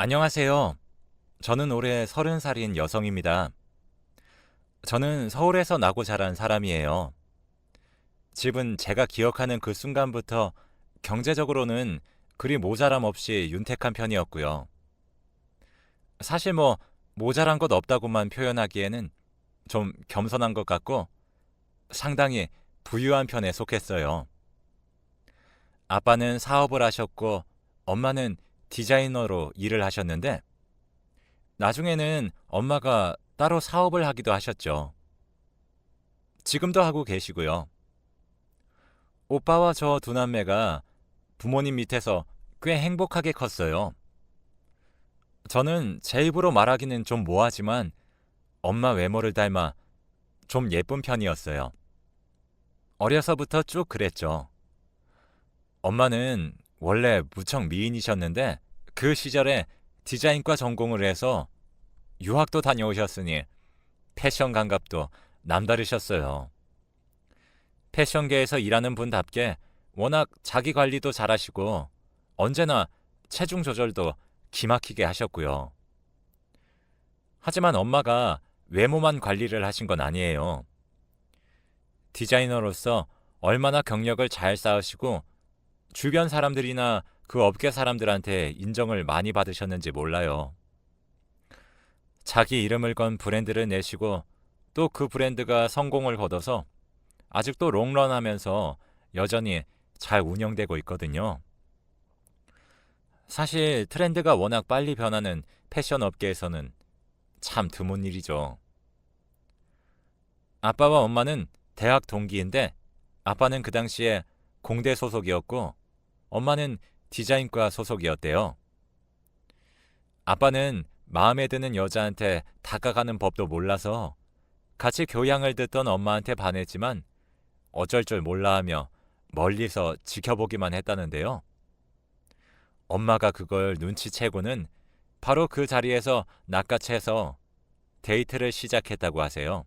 안녕하세요. 저는 올해 30살인 여성입니다. 저는 서울에서 나고 자란 사람이에요. 집은 제가 기억하는 그 순간부터 경제적으로는 그리 모자람 없이 윤택한 편이었고요. 사실 모자란 것 없다고만 표현하기에는 좀 겸손한 것 같고 상당히 부유한 편에 속했어요. 아빠는 사업을 하셨고 엄마는 디자이너로 일을 하셨는데 나중에는 엄마가 따로 사업을 하기도 하셨죠. 지금도 하고 계시고요. 오빠와 저 두 남매가 부모님 밑에서 꽤 행복하게 컸어요. 저는 제 입으로 말하기는 좀 뭐하지만 엄마 외모를 닮아 좀 예쁜 편이었어요. 어려서부터 쭉 그랬죠. 엄마는 원래 무척 미인이셨는데 그 시절에 디자인과 전공을 해서 유학도 다녀오셨으니 패션 감각도 남다르셨어요. 패션계에서 일하는 분답게 워낙 자기 관리도 잘하시고 언제나 체중 조절도 기막히게 하셨고요. 하지만 엄마가 외모만 관리를 하신 건 아니에요. 디자이너로서 얼마나 경력을 잘 쌓으시고 주변 사람들이나 그 업계 사람들한테 인정을 많이 받으셨는지 몰라요. 자기 이름을 건 브랜드를 내시고 또 그 브랜드가 성공을 거둬서 아직도 롱런하면서 여전히 잘 운영되고 있거든요. 사실 트렌드가 워낙 빨리 변하는 패션 업계에서는 참 드문 일이죠. 아빠와 엄마는 대학 동기인데 아빠는 그 당시에 공대 소속이었고 엄마는 디자인과 소속이었대요. 아빠는 마음에 드는 여자한테 다가가는 법도 몰라서 같이 교양을 듣던 엄마한테 반했지만 어쩔 줄 몰라 하며 멀리서 지켜보기만 했다는데요. 엄마가 그걸 눈치채고는 바로 그 자리에서 낚아채서 데이트를 시작했다고 하세요.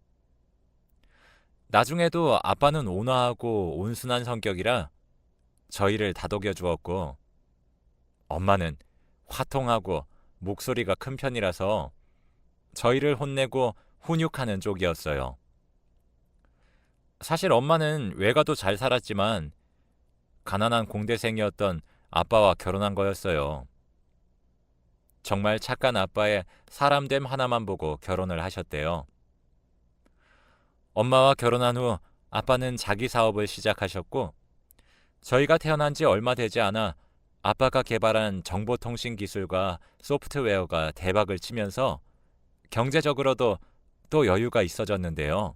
나중에도 아빠는 온화하고 온순한 성격이라 저희를 다독여 주었고 엄마는 화통하고 목소리가 큰 편이라서 저희를 혼내고 훈육하는 쪽이었어요. 사실 엄마는 외가도 잘 살았지만 가난한 공대생이었던 아빠와 결혼한 거였어요. 정말 착한 아빠의 사람됨 하나만 보고 결혼을 하셨대요. 엄마와 결혼한 후 아빠는 자기 사업을 시작하셨고 저희가 태어난 지 얼마 되지 않아 아빠가 개발한 정보통신 기술과 소프트웨어가 대박을 치면서 경제적으로도 또 여유가 있어졌는데요.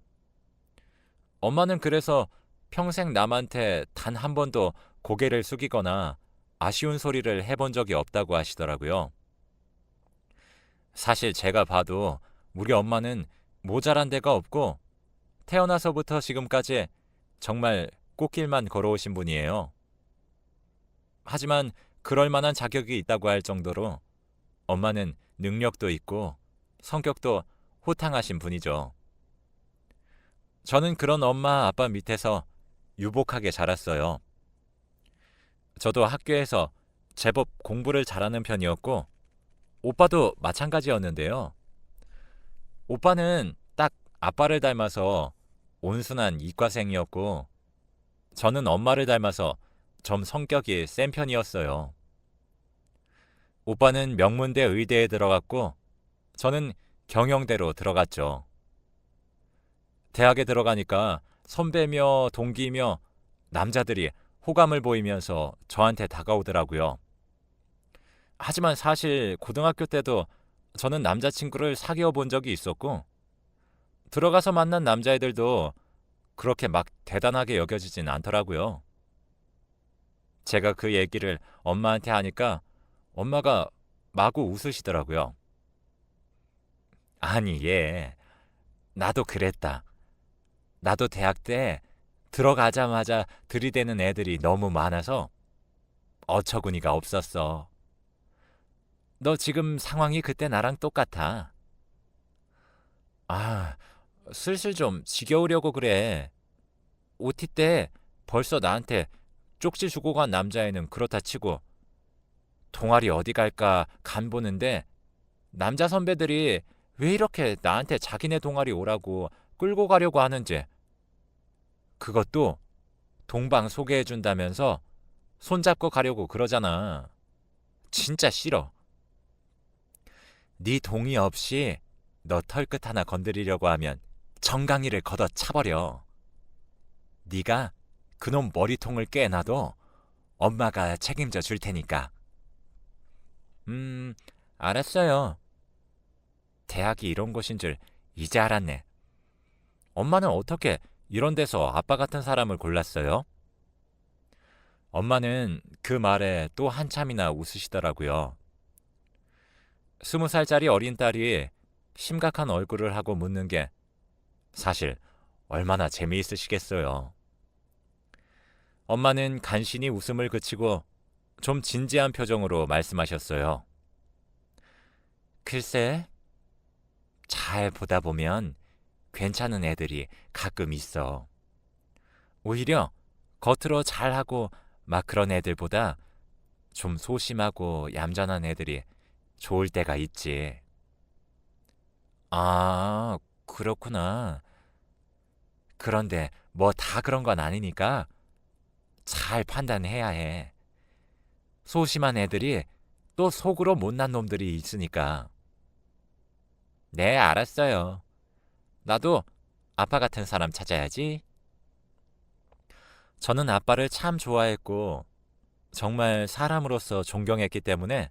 엄마는 그래서 평생 남한테 단 한 번도 고개를 숙이거나 아쉬운 소리를 해본 적이 없다고 하시더라고요. 사실 제가 봐도 우리 엄마는 모자란 데가 없고 태어나서부터 지금까지 정말 꽃길만 걸어오신 분이에요. 하지만 그럴 만한 자격이 있다고 할 정도로 엄마는 능력도 있고 성격도 호탕하신 분이죠. 저는 그런 엄마 아빠 밑에서 유복하게 자랐어요. 저도 학교에서 제법 공부를 잘하는 편이었고 오빠도 마찬가지였는데요. 오빠는 딱 아빠를 닮아서 온순한 이과생이었고 저는 엄마를 닮아서 좀 성격이 센 편이었어요. 오빠는 명문대 의대에 들어갔고 저는 경영대로 들어갔죠. 대학에 들어가니까 선배며 동기며 남자들이 호감을 보이면서 저한테 다가오더라고요. 하지만 사실 고등학교 때도 저는 남자친구를 사귀어 본 적이 있었고 들어가서 만난 남자애들도 그렇게 막 대단하게 여겨지진 않더라고요. 제가 그 얘기를 엄마한테 하니까 엄마가 마구 웃으시더라고요. 아니, 얘, 나도 그랬다. 나도 대학 때 들어가자마자 들이대는 애들이 너무 많아서 어처구니가 없었어. 너 지금 상황이 그때 나랑 똑같아. 아, 슬슬 좀 지겨우려고 그래. OT 때 벌써 나한테 쪽지 주고 간 남자애는 그렇다 치고 동아리 어디 갈까 간 보는데 남자 선배들이 왜 이렇게 나한테 자기네 동아리 오라고 끌고 가려고 하는지, 그것도 동방 소개해준다면서 손잡고 가려고 그러잖아. 진짜 싫어. 네 동의 없이 너 털끝 하나 건드리려고 하면 정강이를 걷어 차버려. 네가 그놈 머리통을 깨놔도 엄마가 책임져 줄 테니까. 음, 알았어요. 대학이 이런 곳인 줄 이제 알았네. 엄마는 어떻게 이런 데서 아빠 같은 사람을 골랐어요? 엄마는 그 말에 또 한참이나 웃으시더라고요. 20살짜리 어린 딸이 심각한 얼굴을 하고 묻는 게 사실 얼마나 재미있으시겠어요. 엄마는 간신히 웃음을 그치고 좀 진지한 표정으로 말씀하셨어요. 글쎄, 잘 보다 보면 괜찮은 애들이 가끔 있어. 오히려 겉으로 잘하고 막 그런 애들보다 좀 소심하고 얌전한 애들이 좋을 때가 있지. 아, 그렇구나. 그런데 뭐 다 그런 건 아니니까 잘 판단해야 해. 소심한 애들이 또 속으로 못난 놈들이 있으니까. 네, 알았어요. 나도 아빠 같은 사람 찾아야지. 저는 아빠를 참 좋아했고 정말 사람으로서 존경했기 때문에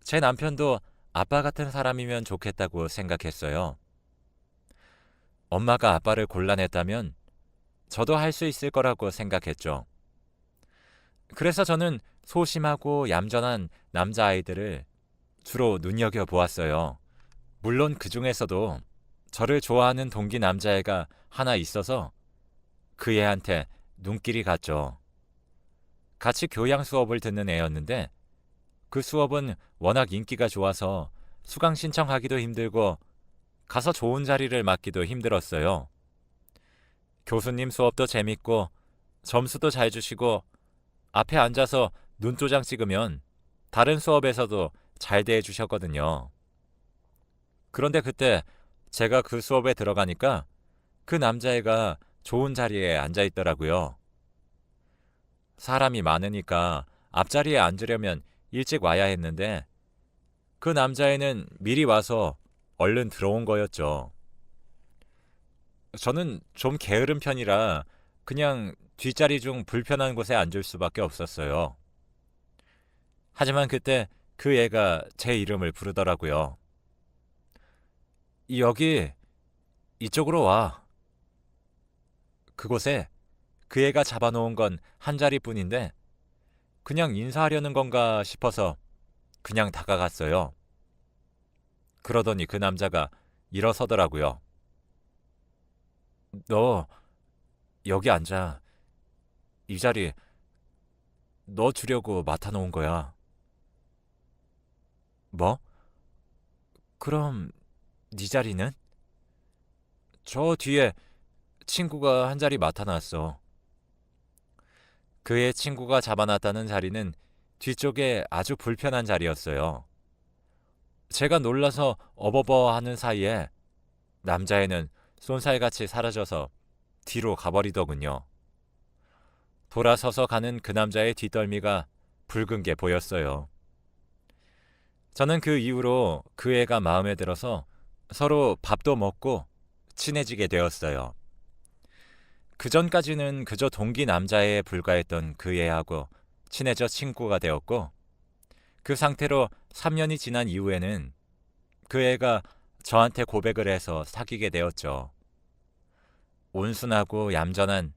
제 남편도 아빠 같은 사람이면 좋겠다고 생각했어요. 엄마가 아빠를 골라냈다면 저도 할 수 있을 거라고 생각했죠. 그래서 저는 소심하고 얌전한 남자아이들을 주로 눈여겨보았어요. 물론 그 중에서도 저를 좋아하는 동기 남자애가 하나 있어서 그 애한테 눈길이 갔죠. 같이 교양 수업을 듣는 애였는데 그 수업은 워낙 인기가 좋아서 수강 신청하기도 힘들고 가서 좋은 자리를 맡기도 힘들었어요. 교수님 수업도 재밌고 점수도 잘 주시고 앞에 앉아서 눈도장 찍으면 다른 수업에서도 잘 대해 주셨거든요. 그런데 그때 제가 그 수업에 들어가니까 그 남자애가 좋은 자리에 앉아 있더라고요. 사람이 많으니까 앞자리에 앉으려면 일찍 와야 했는데 그 남자애는 미리 와서 얼른 들어온 거였죠. 저는 좀 게으른 편이라 그냥 뒷자리 중 불편한 곳에 앉을 수밖에 없었어요. 하지만 그때 그 애가 제 이름을 부르더라고요. 여기, 이쪽으로 와. 그곳에 그 애가 잡아놓은 건 한 자리뿐인데 그냥 인사하려는 건가 싶어서 그냥 다가갔어요. 그러더니 그 남자가 일어서더라고요. 너 여기 앉아. 이 자리 너 주려고 맡아놓은 거야. 뭐? 그럼 네 자리는? 저 뒤에 친구가 한 자리 맡아놨어. 그의 친구가 잡아놨다는 자리는 뒤쪽에 아주 불편한 자리였어요. 제가 놀라서 어버버 하는 사이에 남자애는 쏜살같이 사라져서 뒤로 가버리더군요. 돌아서서 가는 그 남자의 뒷덜미가 붉은 게 보였어요. 저는 그 이후로 그 애가 마음에 들어서 서로 밥도 먹고 친해지게 되었어요. 그 전까지는 그저 동기 남자애에 불과했던 그 애하고 친해져 친구가 되었고 그 상태로 3년이 지난 이후에는 그 애가 저한테 고백을 해서 사귀게 되었죠. 온순하고 얌전한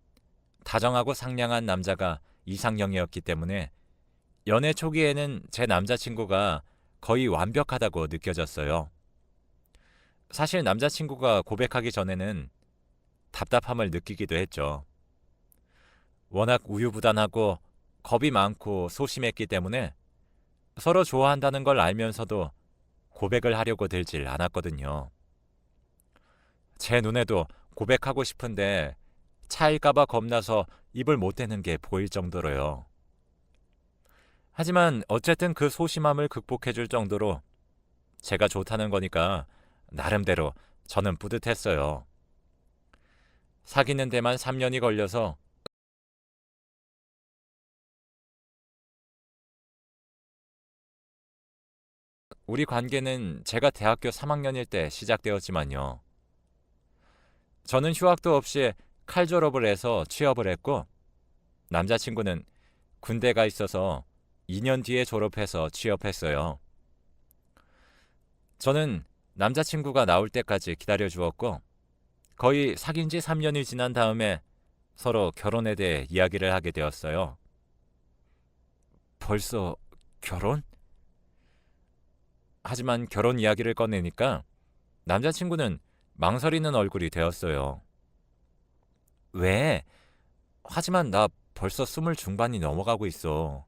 다정하고 상냥한 남자가 이상형이었기 때문에 연애 초기에는 제 남자친구가 거의 완벽하다고 느껴졌어요. 사실 남자친구가 고백하기 전에는 답답함을 느끼기도 했죠. 워낙 우유부단하고 겁이 많고 소심했기 때문에 서로 좋아한다는 걸 알면서도 고백을 하려고 들질 않았거든요. 제 눈에도 고백하고 싶은데 차일까봐 겁나서 입을 못 대는 게 보일 정도로요. 하지만 어쨌든 그 소심함을 극복해줄 정도로 제가 좋다는 거니까 나름대로 저는 뿌듯했어요. 사귀는 데만 3년이 걸려서 우리 관계는 제가 대학교 3학년일 때 시작되었지만요. 저는 휴학도 없이 칼 졸업을 해서 취업을 했고 남자친구는 군대가 있어서 2년 뒤에 졸업해서 취업했어요. 저는 남자친구가 나올 때까지 기다려 주었고 거의 사귄 지 3년이 지난 다음에 서로 결혼에 대해 이야기를 하게 되었어요. 벌써 결혼? 하지만 결혼 이야기를 꺼내니까 남자친구는 망설이는 얼굴이 되었어요. 왜? 하지만 나 벌써 20 중반이 넘어가고 있어.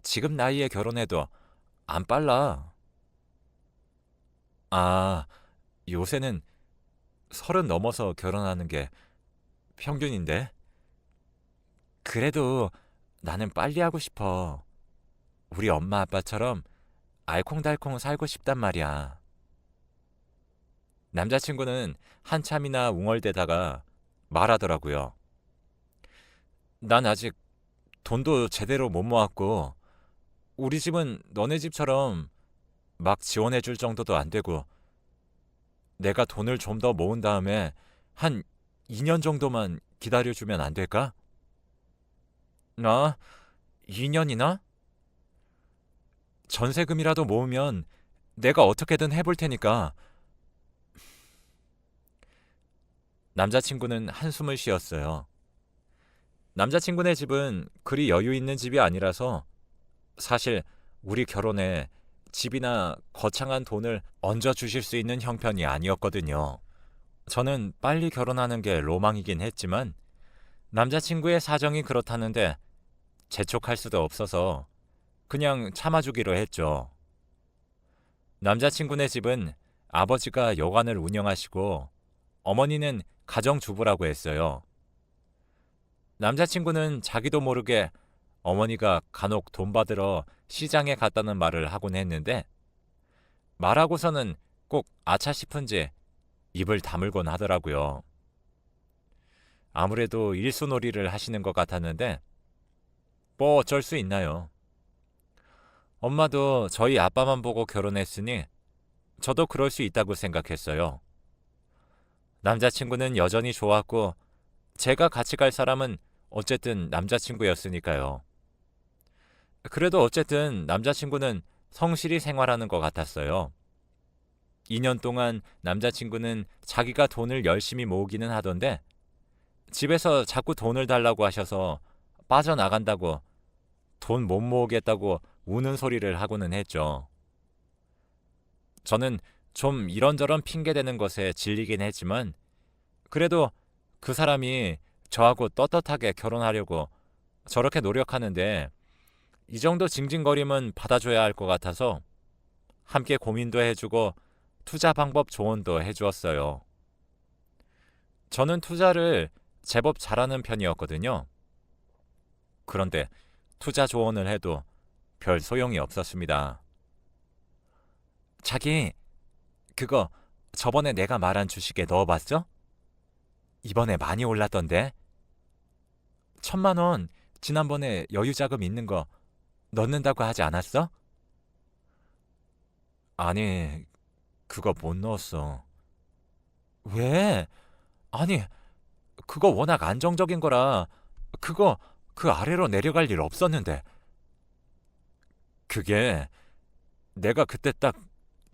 지금 나이에 결혼해도 안 빨라. 아, 요새는 30 넘어서 결혼하는 게 평균인데? 그래도 나는 빨리 하고 싶어. 우리 엄마 아빠처럼 알콩달콩 살고 싶단 말이야. 남자친구는 한참이나 웅얼대다가 말하더라고요. 난 아직 돈도 제대로 못 모았고, 우리 집은 너네 집처럼 막 지원해 줄 정도도 안 되고, 내가 돈을 좀 더 모은 다음에 한 2년 정도만 기다려주면 안 될까? 나 2년이나? 전세금이라도 모으면 내가 어떻게든 해볼 테니까. 남자친구는 한숨을 쉬었어요. 남자친구네 집은 그리 여유 있는 집이 아니라서 사실 우리 결혼에 집이나 거창한 돈을 얹어 주실 수 있는 형편이 아니었거든요. 저는 빨리 결혼하는 게 로망이긴 했지만 남자친구의 사정이 그렇다는데 재촉할 수도 없어서 그냥 참아주기로 했죠. 남자친구네 집은 아버지가 여관을 운영하시고 어머니는 가정주부라고 했어요. 남자친구는 자기도 모르게 어머니가 간혹 돈 받으러 시장에 갔다는 말을 하곤 했는데 말하고서는 꼭 아차 싶은지 입을 다물곤 하더라고요. 아무래도 일수놀이를 하시는 것 같았는데 뭐 어쩔 수 있나요? 엄마도 저희 아빠만 보고 결혼했으니 저도 그럴 수 있다고 생각했어요. 남자친구는 여전히 좋았고 제가 같이 갈 사람은 어쨌든 남자친구였으니까요. 그래도 어쨌든 남자친구는 성실히 생활하는 것 같았어요. 2년 동안 남자친구는 자기가 돈을 열심히 모으기는 하던데 집에서 자꾸 돈을 달라고 하셔서 빠져나간다고 돈 못 모으겠다고 우는 소리를 하고는 했죠. 저는 좀 이런저런 핑계대는 것에 질리긴 했지만 그래도 그 사람이 저하고 떳떳하게 결혼하려고 저렇게 노력하는데 이 정도 징징거림은 받아줘야 할 것 같아서 함께 고민도 해주고 투자 방법 조언도 해주었어요. 저는 투자를 제법 잘하는 편이었거든요. 그런데 투자 조언을 해도 별 소용이 없었습니다. 자기, 그거 저번에 내가 말한 주식에 넣어봤어? 이번에 많이 올랐던데? 1,000만 원 지난번에 여유자금 있는 거 넣는다고 하지 않았어? 아니, 그거 못 넣었어. 왜? 아니, 그거 워낙 안정적인 거라 그거 그 아래로 내려갈 일 없었는데. 그게 내가 그때 딱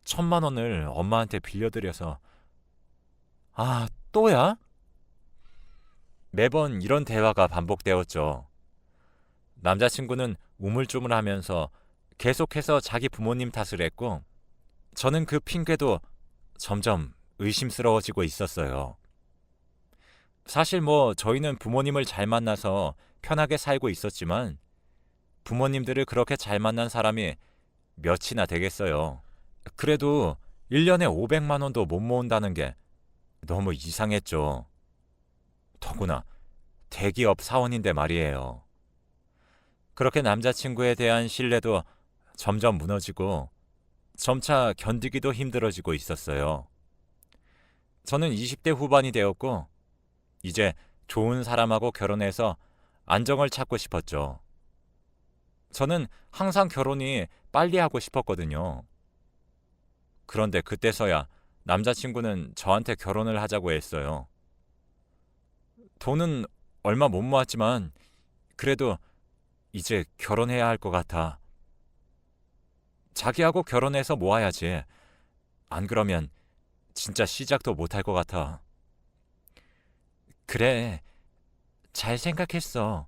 1,000만 원을 엄마한테 빌려드려서. 아, 또야? 매번 이런 대화가 반복되었죠. 남자친구는 우물쭈물하면서 계속해서 자기 부모님 탓을 했고 저는 그 핑계도 점점 의심스러워지고 있었어요. 사실 뭐 저희는 부모님을 잘 만나서 편하게 살고 있었지만 부모님들을 그렇게 잘 만난 사람이 몇이나 되겠어요. 그래도 1년에 500만 원도 못 모은다는 게 너무 이상했죠. 더구나 대기업 사원인데 말이에요. 그렇게 남자친구에 대한 신뢰도 점점 무너지고 점차 견디기도 힘들어지고 있었어요. 저는 20대 후반이 되었고 이제 좋은 사람하고 결혼해서 안정을 찾고 싶었죠. 저는 항상 결혼이 빨리 하고 싶었거든요. 그런데 그때서야 남자친구는 저한테 결혼을 하자고 했어요. 돈은 얼마 못 모았지만 그래도 이제 결혼해야 할 것 같아. 자기하고 결혼해서 모아야지. 안 그러면 진짜 시작도 못 할 것 같아. 그래, 잘 생각했어.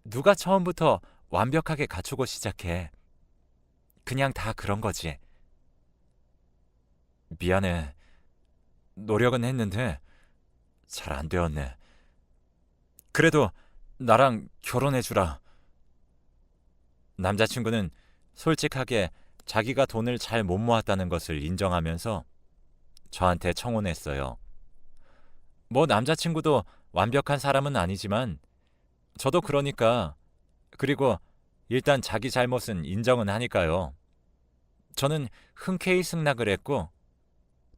누가 처음부터 완벽하게 갖추고 시작해. 그냥 다 그런 거지. 미안해. 노력은 했는데 잘 안 되었네. 그래도 나랑 결혼해주라. 남자친구는 솔직하게 자기가 돈을 잘 못 모았다는 것을 인정하면서 저한테 청혼했어요. 뭐 남자친구도 완벽한 사람은 아니지만 저도 그러니까 그리고 일단 자기 잘못은 인정은 하니까요. 저는 흔쾌히 승낙을 했고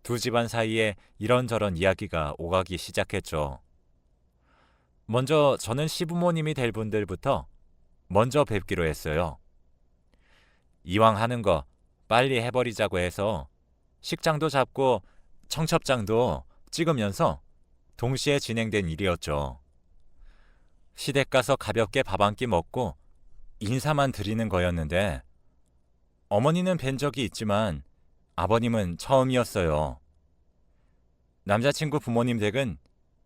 두 집안 사이에 이런저런 이야기가 오가기 시작했죠. 먼저 저는 시부모님이 될 분들부터 먼저 뵙기로 했어요. 이왕 하는 거 빨리 해버리자고 해서 식장도 잡고 청첩장도 찍으면서 동시에 진행된 일이었죠. 시댁 가서 가볍게 밥 한 끼 먹고 인사만 드리는 거였는데 어머니는 뵌 적이 있지만 아버님은 처음이었어요. 남자친구 부모님 댁은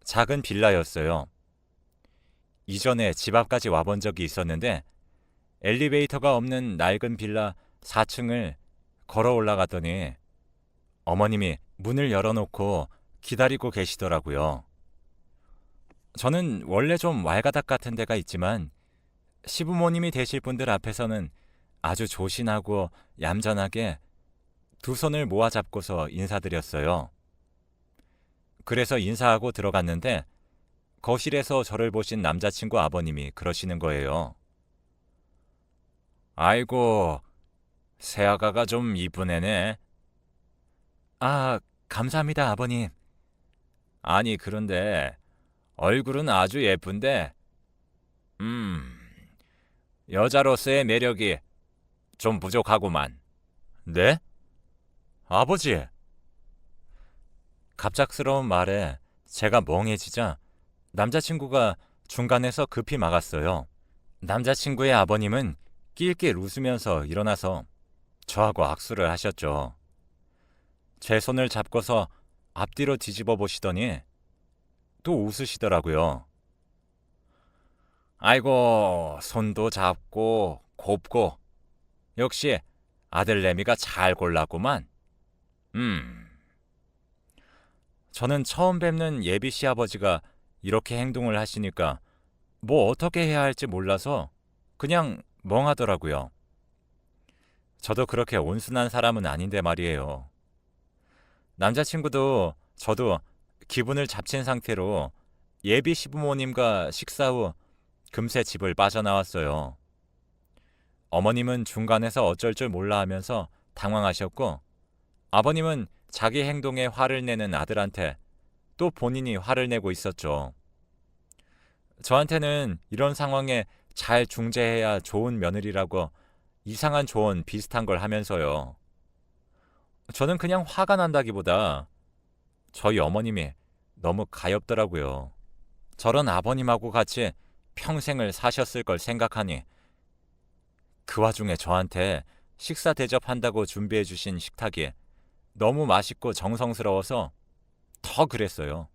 작은 빌라였어요. 이전에 집 앞까지 와본 적이 있었는데 엘리베이터가 없는 낡은 빌라 4층을 걸어 올라갔더니 어머님이 문을 열어놓고 기다리고 계시더라고요. 저는 원래 좀 왈가닥 같은 데가 있지만 시부모님이 되실 분들 앞에서는 아주 조신하고 얌전하게 두 손을 모아 잡고서 인사드렸어요. 그래서 인사하고 들어갔는데 거실에서 저를 보신 남자친구 아버님이 그러시는 거예요. 아이고, 새아가가 좀 이쁜 애네. 아, 감사합니다, 아버님. 아니, 그런데 얼굴은 아주 예쁜데, 음, 여자로서의 매력이 좀 부족하구만. 네? 아버지! 갑작스러운 말에 제가 멍해지자 남자친구가 중간에서 급히 막았어요. 남자친구의 아버님은 낄낄 웃으면서 일어나서 저하고 악수를 하셨죠. 제 손을 잡고서 앞뒤로 뒤집어 보시더니 또 웃으시더라고요. 아이고, 손도 잡고 곱고 역시 아들내미가 잘 골랐구만. 저는 처음 뵙는 예비 시아버지가 이렇게 행동을 하시니까 뭐 어떻게 해야 할지 몰라서 그냥 멍하더라고요. 저도 그렇게 온순한 사람은 아닌데 말이에요. 남자친구도 저도 기분을 잡친 상태로 예비 시부모님과 식사 후 금세 집을 빠져나왔어요. 어머님은 중간에서 어쩔 줄 몰라 하면서 당황하셨고 아버님은 자기 행동에 화를 내는 아들한테 또 본인이 화를 내고 있었죠. 저한테는 이런 상황에 잘 중재해야 좋은 며느리라고 이상한 조언 비슷한 걸 하면서요. 저는 그냥 화가 난다기보다 저희 어머님이 너무 가엾더라고요. 저런 아버님하고 같이 평생을 사셨을 걸 생각하니 그 와중에 저한테 식사 대접한다고 준비해 주신 식탁이 너무 맛있고 정성스러워서 더 그랬어요.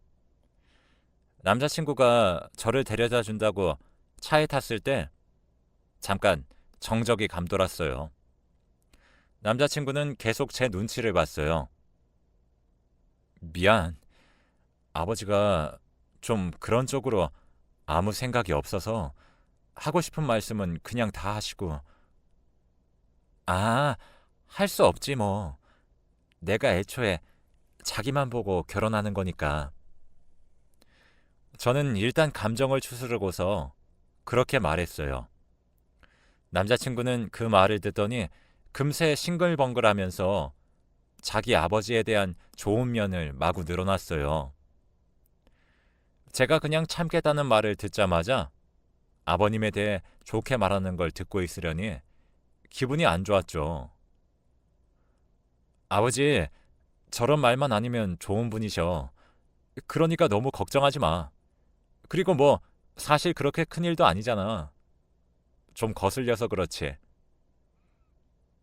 남자친구가 저를 데려다 준다고 차에 탔을 때 잠깐 정적이 감돌았어요. 남자친구는 계속 제 눈치를 봤어요. 미안. 아버지가 좀 그런 쪽으로 아무 생각이 없어서 하고 싶은 말씀은 그냥 다 하시고. 아, 할 수 없지 뭐. 내가 애초에 자기만 보고 결혼하는 거니까. 저는 일단 감정을 추스르고서 그렇게 말했어요. 남자친구는 그 말을 듣더니 금세 싱글벙글하면서 자기 아버지에 대한 좋은 면을 마구 늘어놨어요. 제가 그냥 참겠다는 말을 듣자마자 아버님에 대해 좋게 말하는 걸 듣고 있으려니 기분이 안 좋았죠. 아버지, 저런 말만 아니면 좋은 분이셔. 그러니까 너무 걱정하지 마. 그리고 뭐 사실 그렇게 큰일도 아니잖아. 좀 거슬려서 그렇지.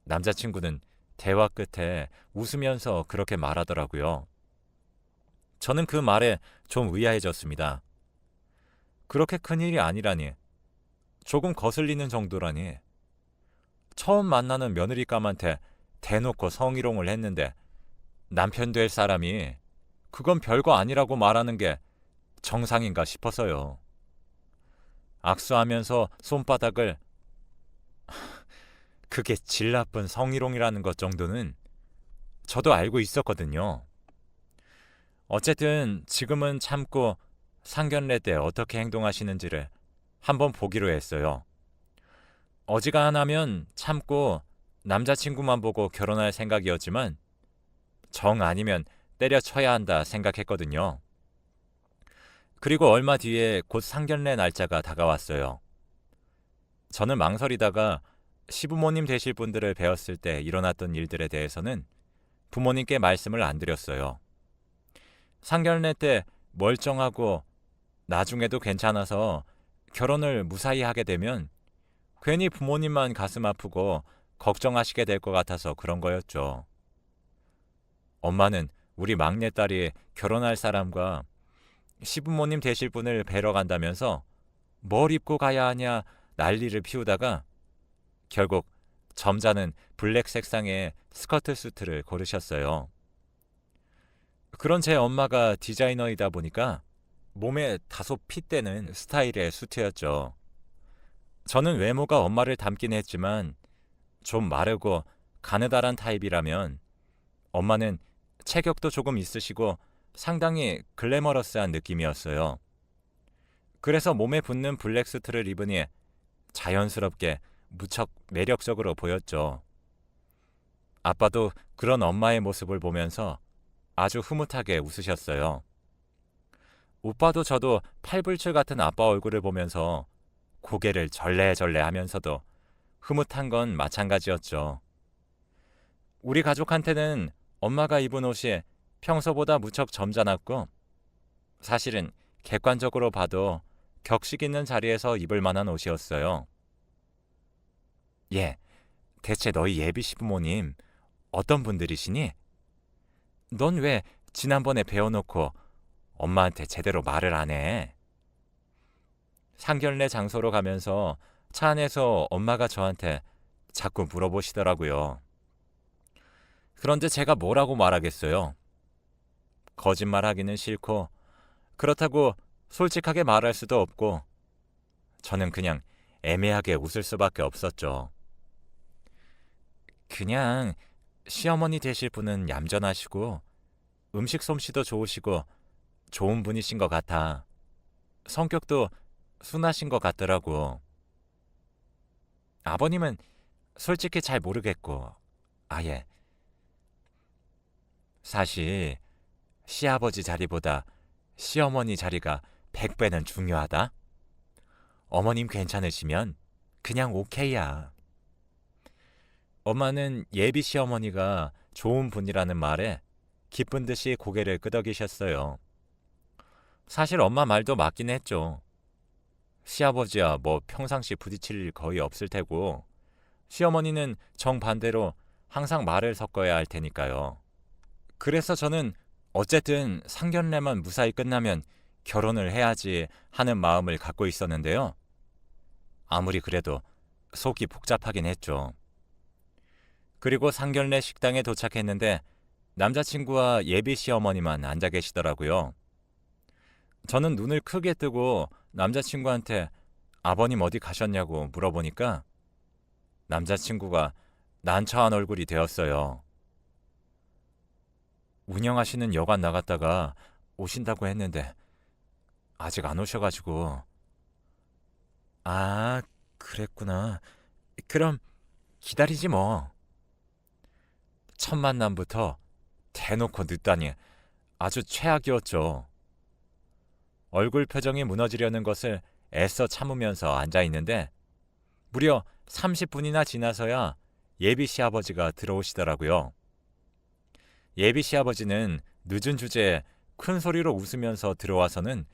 남자친구는 대화 끝에 웃으면서 그렇게 말하더라고요. 저는 그 말에 좀 의아해졌습니다. 그렇게 큰일이 아니라니. 조금 거슬리는 정도라니. 처음 만나는 며느리감한테 대놓고 성희롱을 했는데 남편 될 사람이 그건 별거 아니라고 말하는 게 정상인가 싶어서요. 악수하면서 손바닥을 그게 질 나쁜 성희롱이라는 것 정도는 저도 알고 있었거든요. 어쨌든 지금은 참고 상견례 때 어떻게 행동하시는지를 한번 보기로 했어요. 어지간하면 참고 남자친구만 보고 결혼할 생각이었지만 정 아니면 때려쳐야 한다 생각했거든요. 그리고 얼마 뒤에 곧 상견례 날짜가 다가왔어요. 저는 망설이다가 시부모님 되실 분들을 배웠을 때 일어났던 일들에 대해서는 부모님께 말씀을 안 드렸어요. 상견례 때 멀쩡하고 나중에도 괜찮아서 결혼을 무사히 하게 되면 괜히 부모님만 가슴 아프고 걱정하시게 될 것 같아서 그런 거였죠. 엄마는 우리 막내딸이 결혼할 사람과 시부모님 되실 분을 뵈러 간다면서 뭘 입고 가야 하냐 난리를 피우다가 결국 점잖은 블랙 색상의 스커트 수트를 고르셨어요. 그런 제 엄마가 디자이너이다 보니까 몸에 다소 핏대는 스타일의 수트였죠. 저는 외모가 엄마를 닮긴 했지만 좀 마르고 가느다란 타입이라면 엄마는 체격도 조금 있으시고 상당히 글래머러스한 느낌이었어요. 그래서 몸에 붙는 블랙 수트를 입으니 자연스럽게 무척 매력적으로 보였죠. 아빠도 그런 엄마의 모습을 보면서 아주 흐뭇하게 웃으셨어요. 오빠도 저도 팔불출 같은 아빠 얼굴을 보면서 고개를 절레절레 하면서도 흐뭇한 건 마찬가지였죠. 우리 가족한테는 엄마가 입은 옷이 평소보다 무척 점잖았고 사실은 객관적으로 봐도 격식 있는 자리에서 입을 만한 옷이었어요. 예, 대체 너희 예비 시부모님 어떤 분들이시니? 넌 왜 지난번에 배워놓고 엄마한테 제대로 말을 안 해? 상견례 장소로 가면서 차 안에서 엄마가 저한테 자꾸 물어보시더라고요. 그런데 제가 뭐라고 말하겠어요? 거짓말하기는 싫고 그렇다고 솔직하게 말할 수도 없고 저는 그냥 애매하게 웃을 수밖에 없었죠. 그냥 시어머니 되실 분은 얌전하시고 음식 솜씨도 좋으시고 좋은 분이신 것 같아. 성격도 순하신 것 같더라고. 아버님은 솔직히 잘 모르겠고 아예 사실 시아버지 자리보다 시어머니 자리가 100배는 중요하다. 어머님 괜찮으시면 그냥 오케이야. 엄마는 예비 시어머니가 좋은 분이라는 말에 기쁜 듯이 고개를 끄덕이셨어요. 사실 엄마 말도 맞긴 했죠. 시아버지야 뭐 평상시 부딪힐 일 거의 없을 테고 시어머니는 정반대로 항상 말을 섞어야 할 테니까요. 그래서 저는 어쨌든 상견례만 무사히 끝나면 결혼을 해야지 하는 마음을 갖고 있었는데요. 아무리 그래도 속이 복잡하긴 했죠. 그리고 상견례 식당에 도착했는데 남자친구와 예비 시어머니만 앉아 계시더라고요. 저는 눈을 크게 뜨고 남자친구한테 아버님 어디 가셨냐고 물어보니까 남자친구가 난처한 얼굴이 되었어요. 운영하시는 여관 나갔다가 오신다고 했는데 아직 안 오셔가지고. 아, 그랬구나. 그럼 기다리지 뭐. 첫 만남부터 대놓고 늦다니 아주 최악이었죠. 얼굴 표정이 무너지려는 것을 애써 참으면서 앉아 있는데 무려 30분이나 지나서야 예비 시아버지가 들어오시더라고요. 예비 시아버지는 늦은 주제에 큰 소리로 웃으면서 들어와서는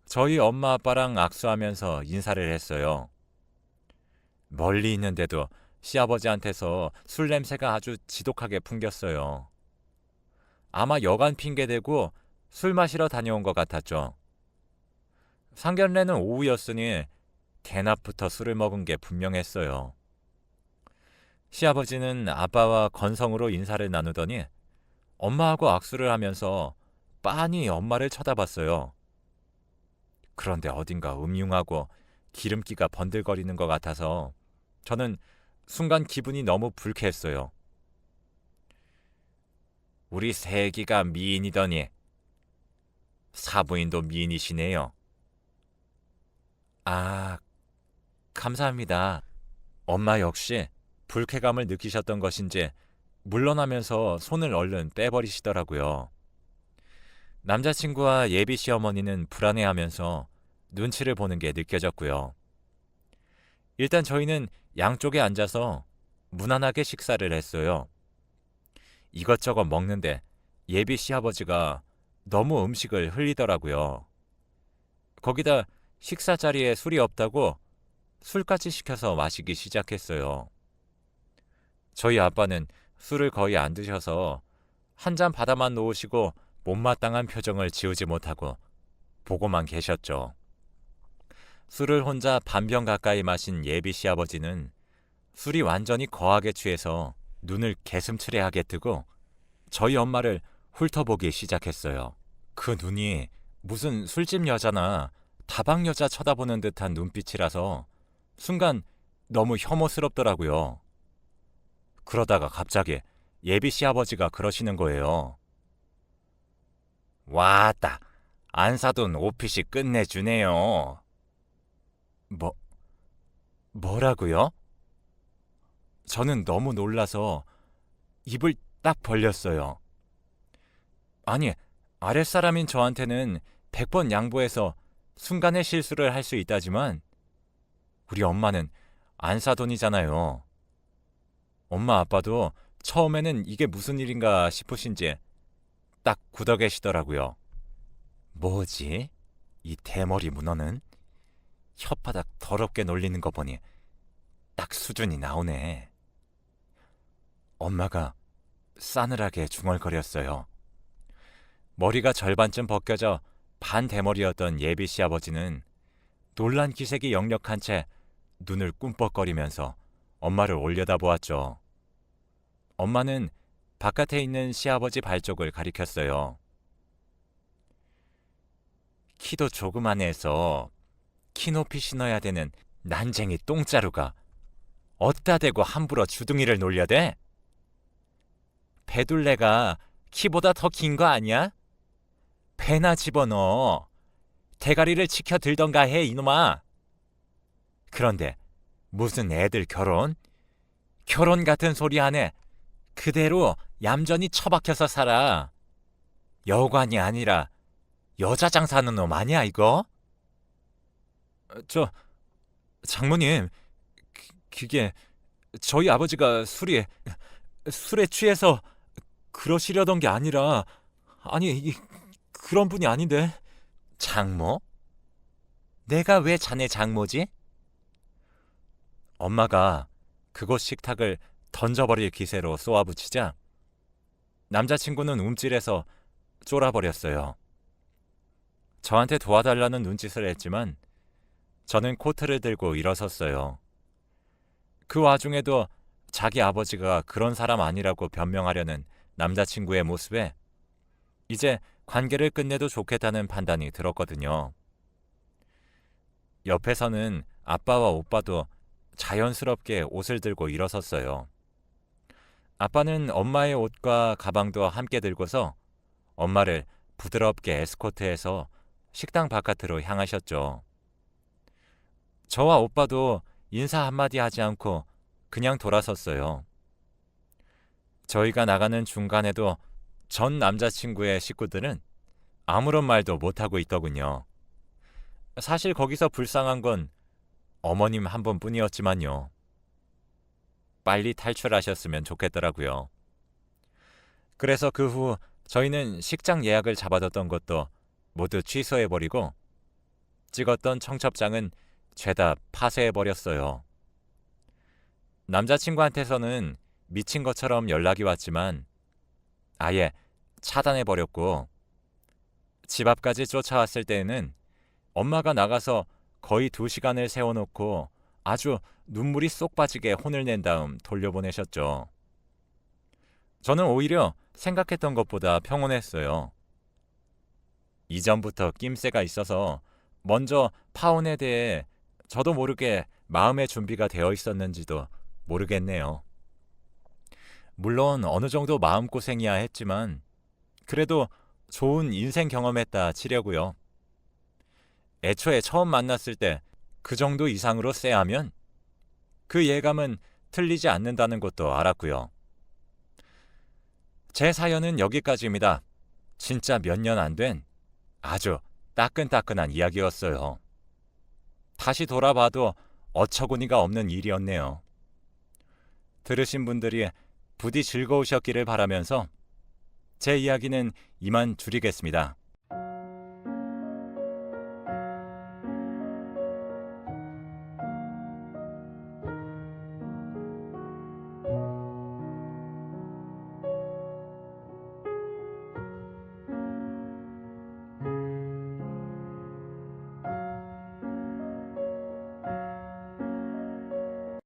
저희 엄마 아빠랑 악수하면서 인사를 했어요. 멀리 있는데도 시아버지한테서 술 냄새가 아주 지독하게 풍겼어요. 아마 여간 핑계대고 술 마시러 다녀온 것 같았죠. 상견례는 오후였으니 대낮부터 술을 먹은 게 분명했어요. 시아버지는 아빠와 건성으로 인사를 나누더니 엄마하고 악수를 하면서 빤히 엄마를 쳐다봤어요. 그런데 어딘가 음흉하고 기름기가 번들거리는 것 같아서 저는 순간 기분이 너무 불쾌했어요. 우리 새애기가 미인이더니 사부인도 미인이시네요. 아, 감사합니다. 엄마 역시 불쾌감을 느끼셨던 것인지 물러나면서 손을 얼른 빼버리시더라고요. 남자친구와 예비 시어머니는 불안해하면서 눈치를 보는 게 느껴졌고요. 일단 저희는 양쪽에 앉아서 무난하게 식사를 했어요. 이것저것 먹는데 예비 시아버지가 너무 음식을 흘리더라고요. 거기다 식사 자리에 술이 없다고 술까지 시켜서 마시기 시작했어요. 저희 아빠는 술을 거의 안 드셔서 한 잔 받아만 놓으시고 못마땅한 표정을 지우지 못하고 보고만 계셨죠. 술을 혼자 반병 가까이 마신 예비 시아버지는 술이 완전히 거하게 취해서 눈을 개슴츠레하게 뜨고 저희 엄마를 훑어보기 시작했어요. 그 눈이 무슨 술집 여자나 다방 여자 쳐다보는 듯한 눈빛이라서 순간 너무 혐오스럽더라고요. 그러다가 갑자기 예비 시아버지가 그러시는 거예요. 와따, 안 사돈 옷핏이 끝내주네요. 뭐라고요? 저는 너무 놀라서 입을 딱 벌렸어요. 아니, 아랫사람인 저한테는 100번 양보해서 순간의 실수를 할 수 있다지만 우리 엄마는 안 사돈이잖아요. 엄마 아빠도 처음에는 이게 무슨 일인가 싶으신지 딱 굳어 계시더라고요. 뭐지? 이 대머리 문어는 혓바닥 더럽게 놀리는 거 보니 딱 수준이 나오네. 엄마가 싸늘하게 중얼거렸어요. 머리가 절반쯤 벗겨져 반 대머리였던 예비 시아버지는 놀란 기색이 역력한 채 눈을 꿈뻑거리면서 엄마를 올려다보았죠. 엄마는 바깥에 있는 시아버지 발 쪽을 가리켰어요. 키도 조그만해서 키 높이 신어야 되는 난쟁이 똥자루가 어디다 대고 함부로 주둥이를 놀려대? 배둘레가 키보다 더 긴 거 아니야? 배나 집어넣어. 대가리를 치켜 들던가 해, 이놈아. 그런데 무슨 애들 결혼? 결혼 같은 소리 하네. 그대로 얌전히 처박혀서 살아. 여관이 아니라 여자장 사는 놈 아니야, 이거? 장모님, 그게 저희 아버지가 술에 취해서 그러시려던 게 아니라, 아니, 그런 분이 아닌데. 장모? 내가 왜 자네 장모지? 엄마가 그곳 식탁을 던져버릴 기세로 쏘아붙이자 남자친구는 움찔해서 쫄아버렸어요. 저한테 도와달라는 눈짓을 했지만 저는 코트를 들고 일어섰어요. 그 와중에도 자기 아버지가 그런 사람 아니라고 변명하려는 남자친구의 모습에 이제 관계를 끝내도 좋겠다는 판단이 들었거든요. 옆에서는 아빠와 오빠도 자연스럽게 옷을 들고 일어섰어요. 아빠는 엄마의 옷과 가방도 함께 들고서 엄마를 부드럽게 에스코트해서 식당 바깥으로 향하셨죠. 저와 오빠도 인사 한마디 하지 않고 그냥 돌아섰어요. 저희가 나가는 중간에도 전 남자친구의 식구들은 아무런 말도 못하고 있더군요. 사실 거기서 불쌍한 건 어머님 한 분뿐이었지만요. 빨리 탈출하셨으면 좋겠더라고요. 그래서 그 후 저희는 식장 예약을 잡아뒀던 것도 모두 취소해버리고 찍었던 청첩장은 죄다 파쇄해버렸어요. 남자친구한테서는 미친 것처럼 연락이 왔지만 아예 차단해버렸고 집 앞까지 쫓아왔을 때에는 엄마가 나가서 거의 2시간을 세워놓고 아주 눈물이 쏙 빠지게 혼을 낸 다음 돌려보내셨죠. 저는 오히려 생각했던 것보다 평온했어요. 이전부터 낌새가 있어서 먼저 파혼에 대해 저도 모르게 마음의 준비가 되어 있었는지도 모르겠네요. 물론 어느 정도 마음고생이야 했지만 그래도 좋은 인생 경험했다 치려고요. 애초에 처음 만났을 때 그 정도 이상으로 쎄하면 그 예감은 틀리지 않는다는 것도 알았고요. 제 사연은 여기까지입니다. 진짜 몇 년 안 된 아주 따끈따끈한 이야기였어요. 다시 돌아봐도 어처구니가 없는 일이었네요. 들으신 분들이 부디 즐거우셨기를 바라면서 제 이야기는 이만 줄이겠습니다.